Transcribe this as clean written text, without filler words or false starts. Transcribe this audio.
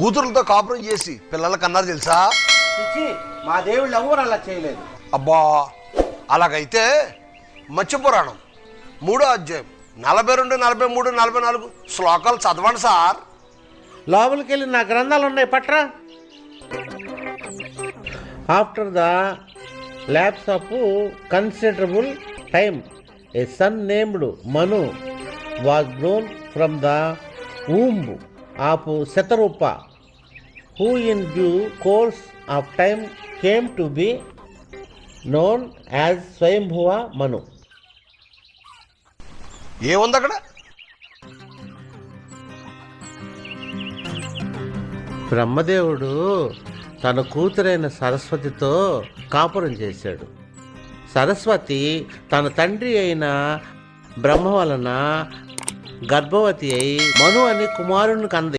కూతురులతో కాపురం చేసి పిల్లలకి అన్నారు తెలుసా? చిచ్చి, మా దేవుళ్ళు ఎవరు అలా చేయలేదు. అబ్బా, అలాగైతే మత్స్య పురాణం 3వ అధ్యాయం 42, 43, 44 శ్లోకాలు చదవండి సార్. లోపలికి వెళ్ళి నా గ్రంథాలు ఉన్నాయి, పట్రా. After the lapse of considerable time a son named Manu was grown from the womb of Shatarupa, who in due course of time came to be known as Swayambhuva Manu. ఏముంది అక్కడ? బ్రహ్మదేవుడు తన కూతురైన సరస్వతితో కాపురం చేశాడు. సరస్వతి తన తండ్రి అయిన బ్రహ్మ వలన గర్భవతి అయి మను అని కుమారుని కంది.